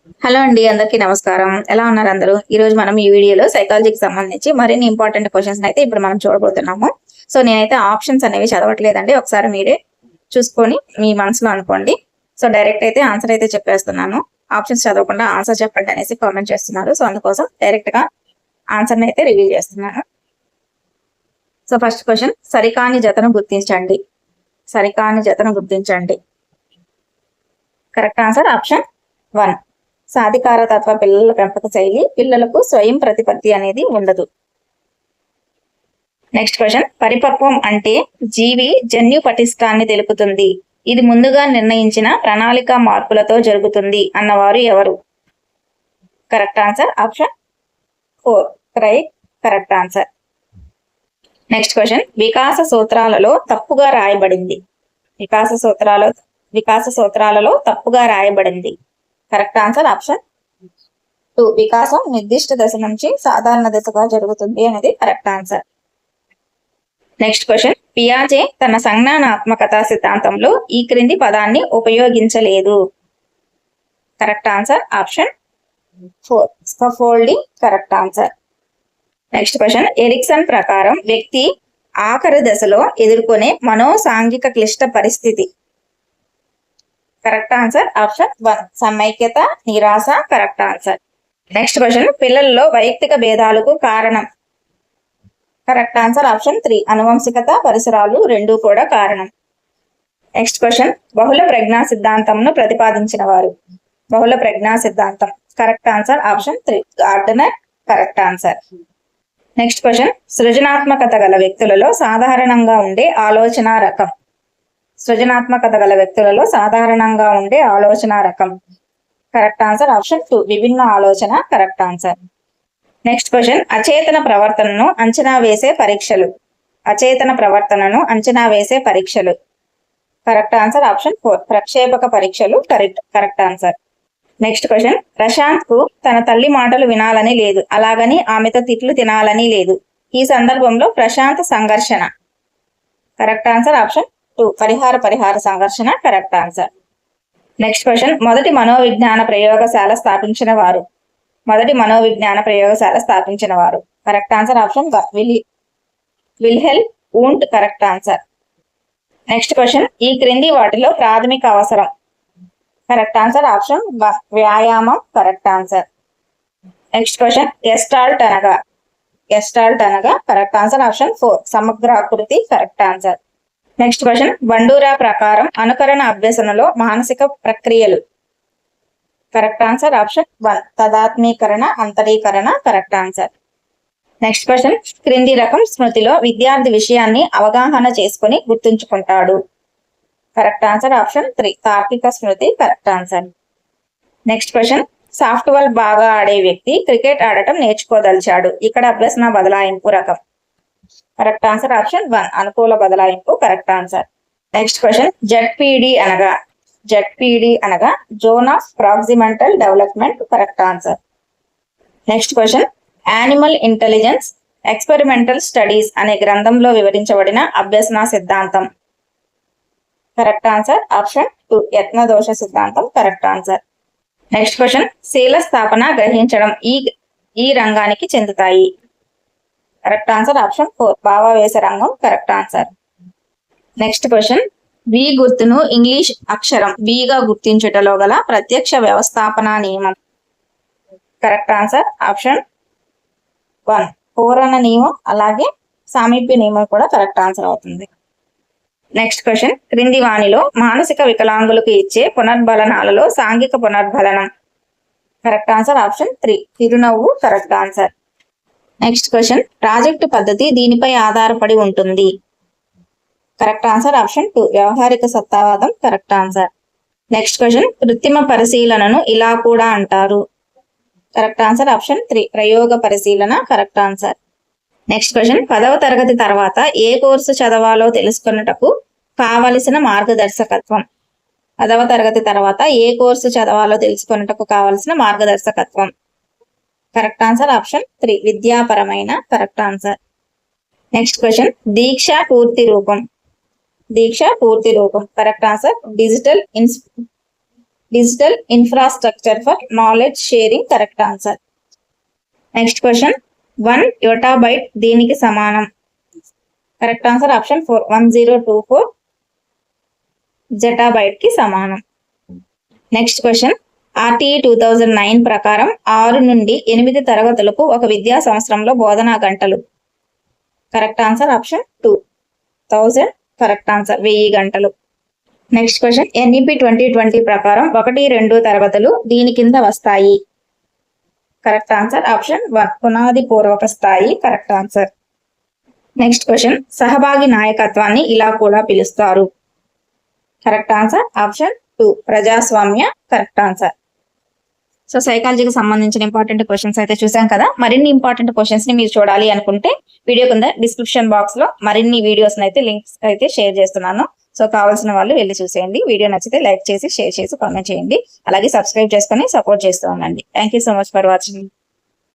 Hello అండి, అందరికీ నమస్కారం. ఎలా ఉన్నారు అందరూ? ఈ రోజు మనం ఈ వీడియోలో సైకాలజీకి సంబంధించి మరిన్ని ఇంపార్టెంట్ క్వశ్చన్స్ అయితే ఇప్పుడు మనం చూడబోతున్నాము. సో నేనైతే ఆప్షన్స్ అనేవి చదవట్లేదండి. ఒకసారి మీరే చూసుకొని మీ మనసులో అనుకోండి. సో డైరెక్ట్ అయితే ఆన్సర్ అయితే చెప్పేస్తున్నాను. ఆప్షన్స్ చదవకుండా ఆన్సర్ చెప్పండి అనేసి కామెంట్ చేస్తున్నారు. సో అందుకోసం డైరెక్ట్ గా ఆన్సర్ని అయితే రివీల్ చేస్తున్నాను. సో ఫస్ట్ క్వశ్చన్, సరికాని జతను గుర్తించండి. సరికాని జతను గుర్తించండి. Correct answer option 1. సాధికార తత్వ పిల్లల పెంపక శైలి, పిల్లలకు స్వయం ప్రతిపత్తి అనేది ఉండదు. నెక్స్ట్ క్వశ్చన్, పరిపక్వం అంటే జీవి జన్యు పటిష్టాన్ని తెలుపుతుంది, ఇది ముందుగా నిర్ణయించిన ప్రణాళిక మార్పులతో జరుగుతుంది అన్నవారు ఎవరు? Correct answer option 4. Correct answer. Next question, వికాస సూత్రాలలో తప్పుగా రాయబడింది. వికాస సూత్రాలలో తప్పుగా రాయబడింది. Correct answer option 2. వికాసం నిర్దిష్ట దశ నుంచి సాధారణ దశగా జరుగుతుంది అనేది కరెక్ట్ ఆన్సర్. నెక్స్ట్ క్వశ్చన్, పియాజే తన సంజ్ఞానాత్మకత సిద్ధాంతంలో ఈ క్రింది పదాన్ని ఉపయోగించలేదు. Correct answer option 4. Scaffolding. Correct answer. Next question, Erikson ప్రకారం వ్యక్తి ఆఖరి దశలో ఎదుర్కొనే మనోసాంఘిక క్లిష్ట పరిస్థితి. Correct answer option 1. సమైక్యత, నిరాశ. Correct answer. నెక్స్ట్ క్వశ్చన్, పిల్లల్లో వైయక్తిక భేదాలకు కారణం. Correct answer option 3. అనువంశికత, పరిసరాలు రెండూ కూడా కారణం. నెక్స్ట్ క్వశ్చన్, బహుళ ప్రజ్ఞా సిద్ధాంతంను ప్రతిపాదించిన వారు. బహుళ ప్రజ్ఞా సిద్ధాంతం. Correct answer option 3. Gardner. Correct answer. Next question, సృజనాత్మకత గల వ్యక్తులలో సాధారణంగా ఉండే ఆలోచన రకం. సృజనాత్మకత గల వ్యక్తులలో సాధారణంగా ఉండే ఆలోచన రకం. Correct answer option 2. విభిన్న ఆలోచన. Correct answer. నెక్స్ట్ క్వశ్చన్, అచేతన ప్రవర్తనను అంచనా వేసే పరీక్షలు. అచేతన ప్రవర్తనను అంచనా వేసే పరీక్షలు. Correct answer option 4. ప్రక్షేపక పరీక్షలు. Correct answer. Next question, Prashant కు తన తల్లి మాటలు వినాలని లేదు, అలాగని ఆమెతో తిట్లు తినాలని లేదు. ఈ సందర్భంలో ప్రశాంత్ సంఘర్షణ. Correct answer option 2. పరిహార సంఘర్షణ. Correct answer. నెక్స్ట్ క్వశ్చన్, మొదటి మనోవిజ్ఞాన ప్రయోగశాల స్థాపించిన వారు. మొదటి మనోవిజ్ఞాన ప్రయోగశాల స్థాపించిన వారు. Correct answer option 1. Wilhelm Wundt. Correct answer. Next question, ఈ క్రింది వాటిలో ప్రాథమిక అవసరం. Correct answer option 1. వ్యాయామం. Correct answer. Next question, gestalt అనగా కరెక్ట్ ఆన్సర్ ఆప్షన్ 4. సమగ్రాకృతి. Correct answer. Next question, Bandura ప్రకారం అనుకరణ అభ్యసనలో మానసిక ప్రక్రియలు. Correct answer option 1. తదాత్మీకరణ, అంతరీకరణ. Correct answer. నెక్స్ట్ క్వశ్చన్, క్రింది రకం స్మృతిలో విద్యార్థి విషయాన్ని అవగాహన చేసుకుని గుర్తుంచుకుంటాడు. Correct answer option 3. తార్కిక స్మృతి. Correct answer. Next question, softball బాగా ఆడే వ్యక్తి క్రికెట్ ఆడటం నేర్చుకోదలిచాడు, ఇక్కడ అభ్యసన బదలాయింపు రకం. Correct answer option 1. అనుకూల బదలాయింపు. Correct answer. Next question, ZPD అనగా zone of proximal development. Correct answer. Next question, animal intelligence experimental studies అనే గ్రంథంలో వివరించబడిన అభ్యసన సిద్ధాంతం. Correct answer option 2. యత్నదోష సిద్ధాంతం. Correct answer. నెక్స్ట్ క్వశ్చన్, శీల స్థాపన, గ్రహించడం ఈ రంగానికి చెందుతాయి. Correct answer option 4. భావావేశ రంగం. Correct answer. నెక్స్ట్ క్వశ్చన్, వి గుర్తును ఇంగ్లీష్ అక్షరం బిగా గుర్తించుటలో గల ప్రత్యక్ష వ్యవస్థాపన నియమం. Correct answer option 1. పూరణ నియమం, అలాగే సామీప్య నియమం కూడా కరెక్ట్ ఆన్సర్ అవుతుంది. నెక్స్ట్ క్వశ్చన్, క్రింది వాణిలో మానసిక వికలాంగులకు ఇచ్చే పునర్బలనాలలో సాంఘిక పునర్బలనం. Correct answer option 3. చిరునవ్వు. Correct answer. Next question, project పద్ధతి దీనిపై ఆధారపడి ఉంటుంది. Correct answer option 2. వ్యవహారిక సత్తావాదం. Correct answer. నెక్స్ట్ క్వశ్చన్, కృత్రిమ పరిశీలనను ఇలా కూడా అంటారు. Correct answer option 3. ప్రయోగ పరిశీలన. Correct answer. నెక్స్ట్ క్వశ్చన్, 10వ తరగతి తర్వాత ఏ కోర్సు చదవాలో తెలుసుకున్నటకు కావలసిన మార్గదర్శకత్వం. 10వ తరగతి తర్వాత ఏ కోర్సు చదవాలో తెలుసుకున్నటకు కావలసిన మార్గదర్శకత్వం. Correct answer option 3. విద్యాపరమైన. Correct answer. నెక్స్ట్ క్వశ్చన్, దీక్ష పూర్తి రూపం. Correct answer digital infrastructure for knowledge sharing correct answer. Next question 1 yottabyte దేనికి సమానం? కరెక్ట్ ఆన్సర్ ఆప్షన్ 4 1024 జెటాబైట్ కి సమానం. నెక్స్ట్ క్వశ్చన్ RTE 2009 ప్రకారం 6 నుండి 8 తరగతులకు ఒక విద్యా సంవత్సరంలో బోధనా గంటలు. Correct answer option 2 1000 correct answer 1000 గంటలు. నెక్స్ట్ క్వశ్చన్ NEP 2020 ప్రకారం 1-2 తరగతులు దీని కింద వస్తాయి. కరెక్ట్ ఆన్సర్ ఆప్షన్ 1 పునాది పూర్వక స్థాయి కరెక్ట్ ఆన్సర్. నెక్స్ట్ క్వశ్చన్ సహభాగి నాయకత్వాన్ని ఇలా కూడా పిలుస్తారు. కరెక్ట్ ఆన్సర్ ఆప్షన్ 2 ప్రజాస్వామ్య కరెక్ట్ ఆన్సర్. సో సైకాలజీకి సంబంధించిన ఇంపార్టెంట్ క్వశ్చన్స్ అయితే చూసాం కదా. మరిన్ని ఇంపార్టెంట్ క్వశ్చన్స్ ని మీరు చూడాలి అనుకుంటే వీడియో కింద డిస్క్రిప్షన్ బాక్స్ లో మరిన్ని వీడియోస్ అయితే లింక్స్ అయితే షేర్ చేస్తున్నాను. సో కావాల్సిన వాళ్ళు వెళ్ళి చూసేయండి. వీడియో నచ్చితే లైక్ చేసి షేర్ చేసి కామెంట్ చేయండి. అలాగే సబ్స్క్రైబ్ చేసుకొని సపోర్ట్ చేస్తూ ఉండండి. Thank you so much for watching.